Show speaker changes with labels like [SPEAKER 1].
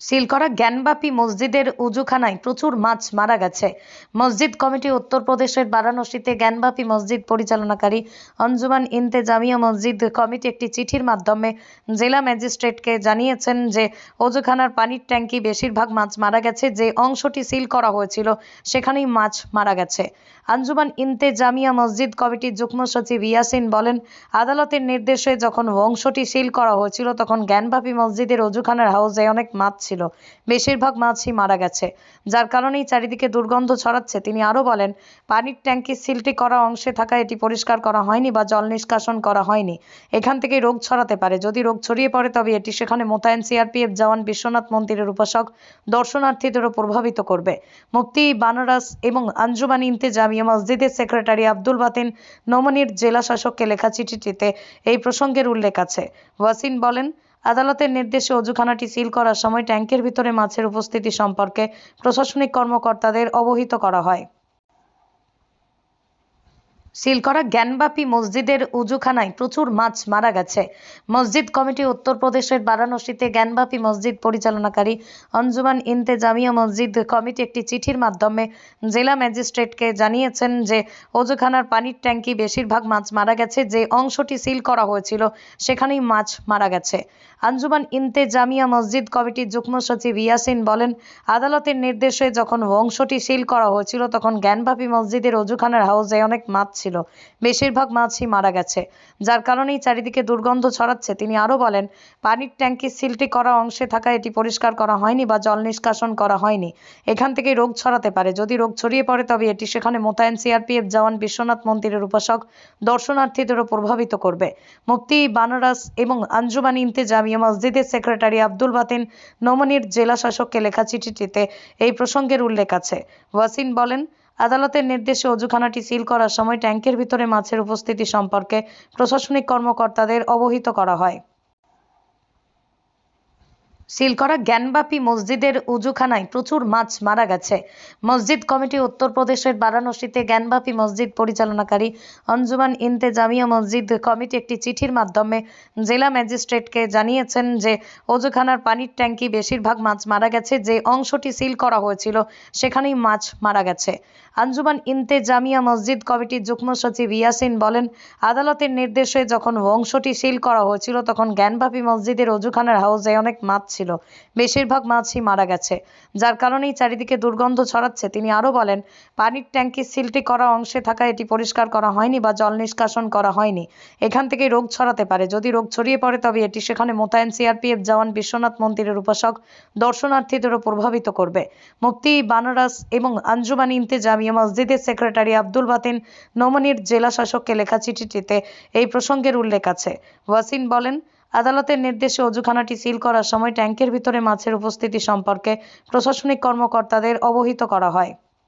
[SPEAKER 1] Seal করা জ্ঞানবাপী মসজিদের উজুখানায় প্রচুর মাছ মারা গেছে। মসজিদ কমিটি উত্তরপ্রদেশের বারাণসীতে জ্ঞানবাপী মসজিদ পরিচালনাকারী অঞ্জুমান ইন্তেজামিয়া মসজিদ কমিটি একটি চিঠির মাধ্যমে জেলা ম্যাজিস্ট্রেটকে জানিয়েছেন যে অজুখানার পানির ট্যাঙ্কি বেশিরভাগ মাছ মারা গেছে। যে অংশটি সিল করা হয়েছিল সেখানেই মাছ মারা গেছে। আঞ্জুমান ইন্তেজামিয়া মসজিদ কমিটির যুগ্ম সচিব ইয়াসিন বলেন, আদালতের নির্দেশে যখন অংশটি সিল করা হয়েছিল তখন জ্ঞানবাপী মসজিদের অজুখানার হাউজে অনেক মাছ ছিল। বেশিরভাগ মাছই মারা গেছে, যার কারণেই চারিদিকে দুর্গন্ধ ছড়াচ্ছে। তিনি আরো বলেন, পানির ট্যাঙ্কি সিলটি করা অংশে থাকা এটি পরিষ্কার করা হয়নি বা জল নিষ্কাশন করা হয়নি। এখান থেকে রোগ ছড়াতে পারে। যদি রোগ ছড়িয়ে পড়ে তবে এটি সেখানে মোতায়েন সিআরপিএফ জওয়ান, বিশ্বনাথ মন্দিরের উপাসক, দর্শনার্থীদেরও প্রভাবিত করবে। মুফতি বানারস এবং আঞ্জুমান ইন্তেজামিয়া মসজিদের সেক্রেটারি আব্দুল বাতিন নোমানীর জেলা শাসককে লেখা চিঠিটিতে এই প্রসঙ্গের উল্লেখ আছে। ওয়াসিন বলেন, আদালতের নির্দেশে অজুখানাটি সিল করার সময় ট্যাঙ্কের ভিতরে মাছের উপস্থিতি সম্পর্কে প্রশাসনিক কর্মকর্তাদের অবহিত করা হয়। সিল করা জ্ঞানবাপী মসজিদের উজুখানায় প্রচুর মাছ মারা গেছে। মসজিদ কমিটি উত্তরপ্রদেশের বারাণসীতে জ্ঞানবাপী মসজিদ পরিচালনাকারী অঞ্জুমান ইন্তেজামিয়া মসজিদ কমিটি একটি চিঠির মাধ্যমে জেলা ম্যাজিস্ট্রেটকে জানিয়েছেন যে অজুখানার পানির ট্যাঙ্কি বেশিরভাগ মাছ মারা গেছে। যে অংশটি সিল করা হয়েছিল সেখানেই মাছ মারা গেছে। আঞ্জুমান ইন্তেজামিয়া মসজিদ কমিটির যুগ্ম সচিব ইয়াসিন বলেন, আদালতের নির্দেশে যখন অংশটি সিল করা হয়েছিল তখন জ্ঞানবাপী মসজিদের অজুখানার হাউজে অনেক মাছ ছিল। বেশিরভাগ মাছই মারা গেছে, যার কারণেই চারিদিকে দুর্গন্ধ ছড়াচ্ছে। তিনি আরো বলেন, পানির ট্যাঙ্কি সিলটি করা অংশে থাকা এটি পরিষ্কার করা হয়নি বা জল নিষ্কাশন করা হয়নি। এখান থেকে রোগ ছড়াতে পারে। যদি রোগ ছড়িয়ে পড়ে তবে এটি সেখানে মোতায়েন সিআরপিএফ জওয়ান, বিশ্বনাথ মন্দিরের উপাসক, দর্শনার্থীদেরও প্রভাবিত করবে। মুফতি বানারস এবং আঞ্জুমান ইন্তেজামিয়া মসজিদের সেক্রেটারি আব্দুল বাতিন নোমানীর জেলা শাসককে লেখা চিঠিটিতে এই প্রসঙ্গের উল্লেখ আছে। ওয়াসিন বলেন, আদালতের নির্দেশে অজুখানাটি সিল করার সময় ট্যাঙ্কের ভিতরে মাছের উপস্থিতি সম্পর্কে প্রশাসনিক কর্মকর্তাদের অবহিত করা হয়। সিল করা জ্ঞানবাপী মসজিদের উজুখানায় প্রচুর মাছ মারা গেছে। মসজিদ কমিটি উত্তরপ্রদেশের বারাণসীতে জ্ঞানবাপী মসজিদ পরিচালনাকারী অঞ্জুমান ইন্তেজামিয়া মসজিদ কমিটি একটি চিঠির মাধ্যমে জেলা ম্যাজিস্ট্রেটকে জানিয়েছেন যে অজুখানার পানির ট্যাঙ্কি বেশিরভাগ মাছ মারা গেছে। যে অংশটি সিল করা হয়েছিল সেখানেই মাছ মারা গেছে। আঞ্জুমান ইন্তেজামিয়া মসজিদ কমিটির যুগ্ম সচিব ইয়াসিন বলেন, আদালতের নির্দেশে যখন অংশটি সিল করা হয়েছিল তখন জ্ঞানবাপী মসজিদের অজুখানার হাউজে অনেক মাছ ছিল। বেশিরভাগ মাছই মারা গেছে, যার কারণেই চারিদিকে দুর্গন্ধ ছড়াচ্ছে। তিনি আরো বলেন, পানির ট্যাঙ্কি সিলটি করা অংশে থাকা এটি পরিষ্কার করা হয়নি বা জল নিষ্কাশন করা হয়নি। এখান থেকে রোগ ছড়াতে পারে। যদি রোগ ছড়িয়ে পড়ে তবে এটি সেখানে মোতায়েন সিআরপিএফ জওয়ান, বিশ্বনাথ মন্দিরের উপাসক, দর্শনার্থীদেরও প্রভাবিত করবে। মুফতি বানারস এবং আঞ্জুমান ইন্তেজামিয়া মসজিদের সেক্রেটারি আব্দুল বাতিন নোমানীর জেলা শাসককে লেখা চিঠিটিতে এই প্রসঙ্গের উল্লেখ আছে। ওয়াসিন বলেন, আদালতের নির্দেশে অজুখানাটি সিল করার সময় ট্যাঙ্কের ভিতরে মাছের উপস্থিতি সম্পর্কে প্রশাসনিক কর্মকর্তাদের অবহিত করা হয়।